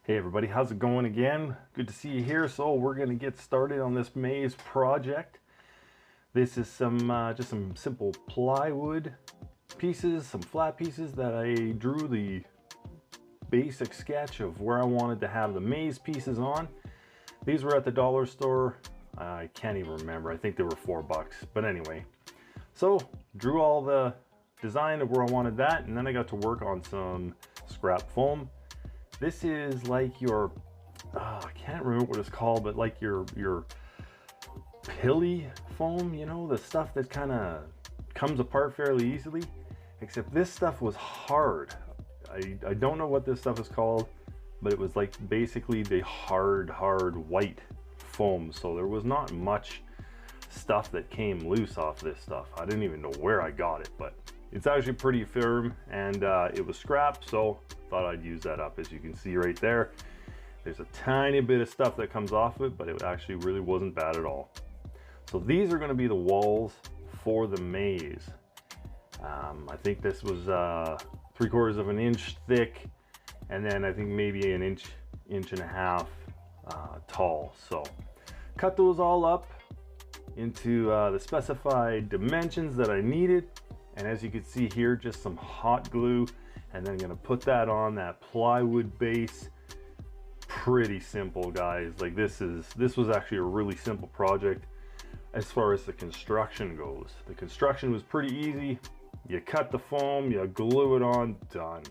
Hey everybody, how's it going again? Good to see you here. So we're going to get started on this maze project. This is just some simple plywood pieces, some flat pieces that I drew the basic sketch of where I wanted to have the maze pieces on. These were at the dollar store. I can't even remember. I think they were $4. But anyway, so drew all the design of where I wanted that, and then I got to work on some scrap foam. This is like your, I can't remember what it's called, but like your pilly foam, you know, the stuff that kind of comes apart fairly easily, except this stuff was hard. I don't know what this stuff is called, but it was like basically the hard white foam. So there was not much stuff that came loose off this stuff. I didn't even know where I got it, but it's actually pretty firm, and it was scrap, so thought I'd use that up. As you can see right there, there's a tiny bit of stuff that comes off it, but it actually really wasn't bad at all. So these are going to be the walls for the maze. I think this was 3/4 of an inch thick, and then I think maybe an inch and a half tall. So cut those all up into the specified dimensions that I needed. And as you can see here, just some hot glue, and then I'm gonna put that on that plywood base. Pretty simple, guys. Like this was actually a really simple project as far as the construction goes. The construction was pretty easy. You cut the foam, you glue it on, done.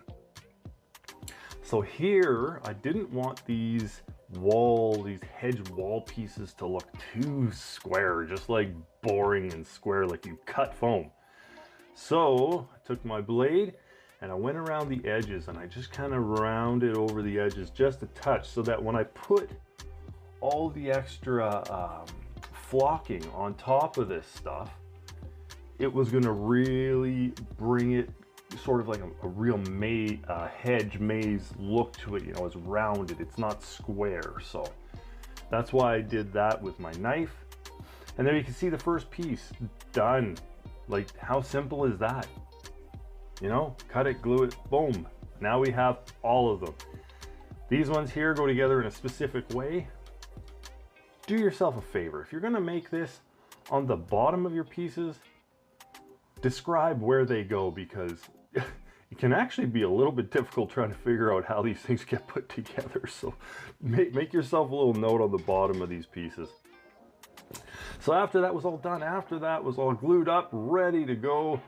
So here, I didn't want these hedge wall pieces to look too square, just like boring and square, like you cut foam. So I took my blade and I went around the edges, and I just kind of rounded over the edges just a touch, so that when I put all the extra flocking on top of this stuff, it was going to really bring it sort of like a real hedge maze look to it. You know, it's rounded, it's not square. So that's why I did that with my knife. And there you can see the first piece done. Like, how simple is that? You know, cut it, glue it, boom. Now we have all of them. These ones here go together in a specific way. Do yourself a favor. If you're gonna make this, on the bottom of your pieces, describe where they go, because it can actually be a little bit difficult trying to figure out how these things get put together. So make yourself a little note on the bottom of these pieces. So after that was all done, after that was all glued up, ready to go,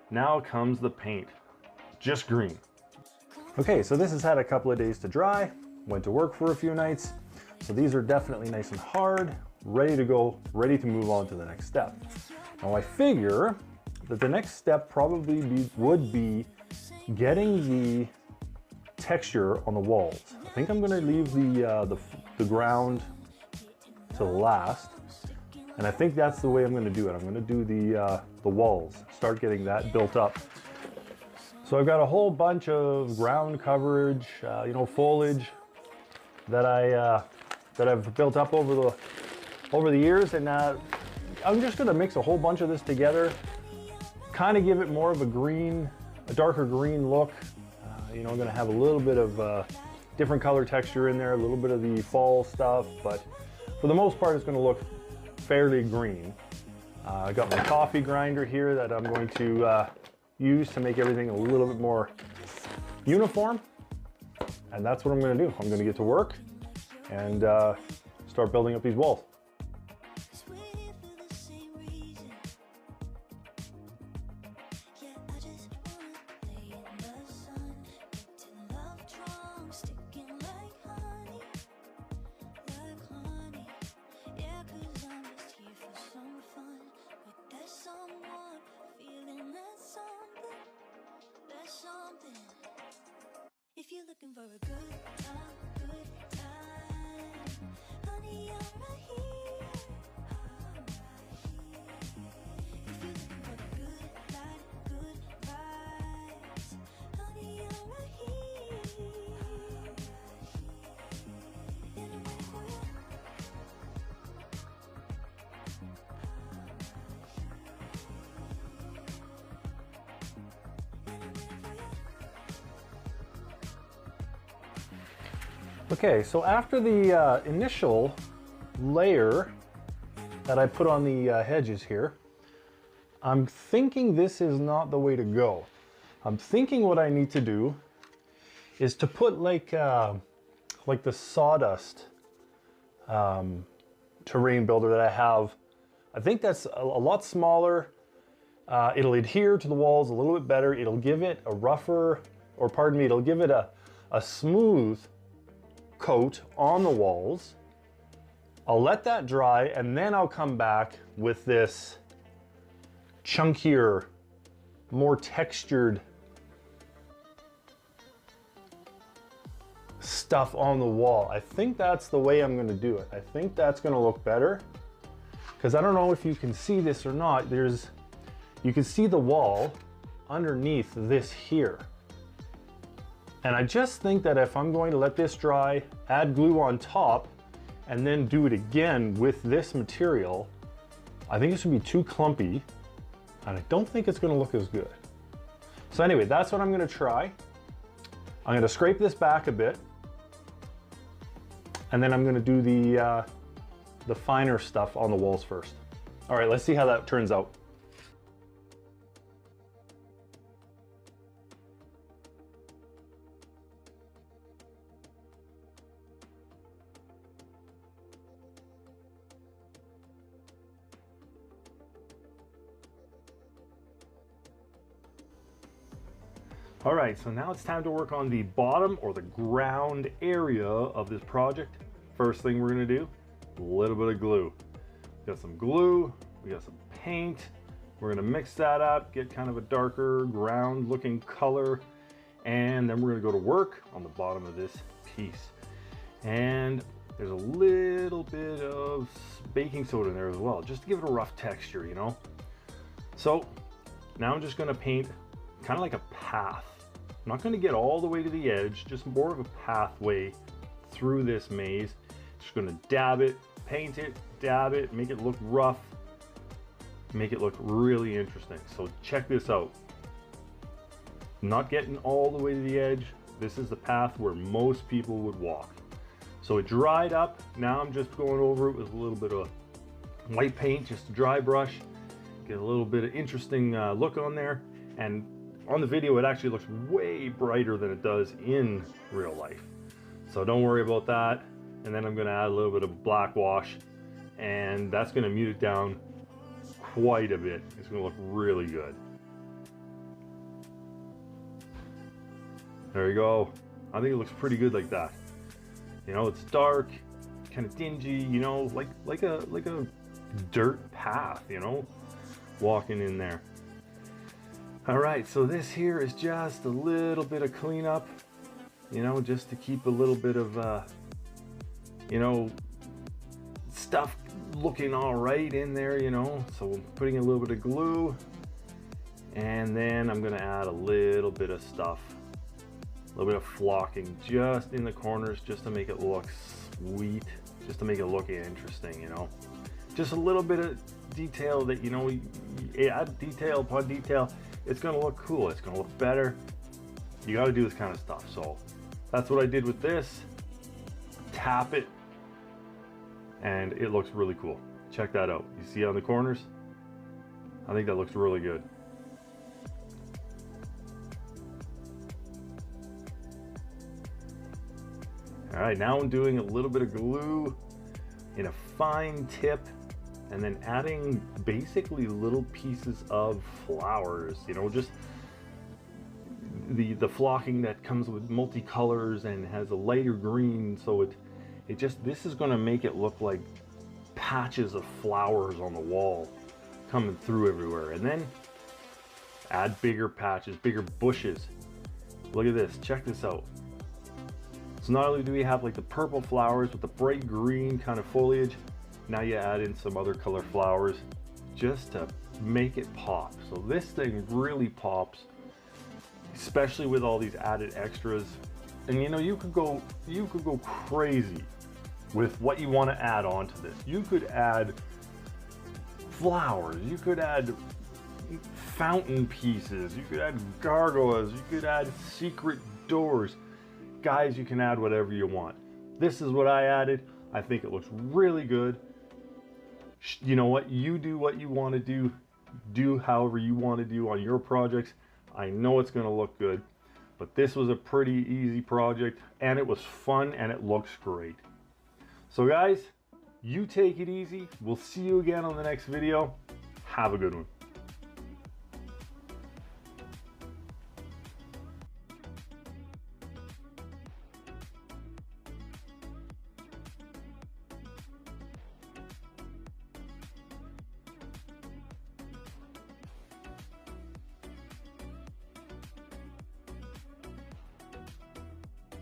now comes the paint. Just green. Okay, so this has had a couple of days to dry, went to work for a few nights. So these are definitely nice and hard, ready to go, ready to move on to the next step. Now I figure that the next step probably would be getting the texture on the walls. I think I'm gonna leave the ground to last. And I think that's the way I'm going to do it. I'm going to do the walls, start getting that built up. So I've got a whole bunch of ground coverage, you know, foliage that I've built up over the years, and I'm just going to mix a whole bunch of this together, kind of give it more of a darker green look. You know, I'm going to have a little bit of different color texture in there, a little bit of the fall stuff, but for the most part, it's going to look fairly green. I got my coffee grinder here that I'm going to use to make everything a little bit more uniform. And that's what I'm going to do. I'm going to get to work and start building up these walls. If you're looking for a good time, honey, I'm right here. If you're looking for the good life, good vibes, honey, I'm right here. And I'm waiting for you. Okay, so after the initial layer that I put on the hedges here, I'm thinking this is not the way to go. I'm thinking what I need to do is to put like the sawdust terrain builder that I have. I think that's a lot smaller. It'll adhere to the walls a little bit better. It'll give it a rougher, or pardon me, it'll give it a smooth coat on the walls. I'll let that dry, and then I'll come back with this chunkier, more textured stuff on the wall. I think that's the way I'm gonna do it. I think that's gonna look better, because I don't know if you can see this or not. You can see the wall underneath this here. And I just think that if I'm going to let this dry, add glue on top, and then do it again with this material, I think it's gonna be too clumpy, and I don't think it's gonna look as good. So anyway, that's what I'm gonna try. I'm gonna scrape this back a bit, and then I'm gonna do the finer stuff on the walls first. All right, let's see how that turns out. All right, so now it's time to work on the bottom or the ground area of this project. First thing we're gonna do, a little bit of glue. We got some glue, we got some paint. We're gonna mix that up, get kind of a darker ground looking color, and then we're gonna go to work on the bottom of this piece. And there's a little bit of baking soda in there as well, just to give it a rough texture, you know? So now I'm just gonna paint kind of like a path. I'm not going to get all the way to the edge, just more of a pathway through this maze. Just going to dab it, paint it, dab it, make it look rough, make it look really interesting. So check this out. Not getting all the way to the edge. This is the path where most people would walk. So it dried up. Now I'm just going over it with a little bit of white paint, just a dry brush, get a little bit of interesting look on there. And on the video, it actually looks way brighter than it does in real life. So don't worry about that. And then I'm gonna add a little bit of black wash, and that's gonna mute it down quite a bit. It's gonna look really good. There you go. I think it looks pretty good like that. You know, it's dark, kind of dingy, you know, like a dirt path, you know, walking in there. All right, so this here is just a little bit of cleanup, you know, just to keep a little bit of, you know, stuff looking all right in there, you know. So I'm putting a little bit of glue, and then I'm gonna add a little bit of stuff, a little bit of flocking just in the corners, just to make it look sweet, just to make it look interesting, you know. Just a little bit of detail that, you know, you add detail upon detail. It's gonna look cool, it's gonna look better. You gotta do this kind of stuff. So that's what I did with this. Tap it, and it looks really cool. Check that out. You see on the corners? I think that looks really good. All right, now I'm doing a little bit of glue in a fine tip, and then adding basically little pieces of flowers, you know, just the flocking that comes with multicolors and has a lighter green. So this is gonna make it look like patches of flowers on the wall coming through everywhere. And then add bigger patches, bigger bushes. Look at this, check this out. So not only do we have like the purple flowers with the bright green kind of foliage, now you add in some other color flowers just to make it pop. So this thing really pops, especially with all these added extras. And you know, you could go crazy with what you want to add onto this. You could add flowers, you could add fountain pieces, you could add gargoyles, you could add secret doors. Guys, you can add whatever you want. This is what I added. I think it looks really good. You know what? You do what you want to do. Do however you want to do on your projects. I know it's going to look good, but this was a pretty easy project and it was fun and it looks great. So guys, you take it easy. We'll see you again on the next video. Have a good one.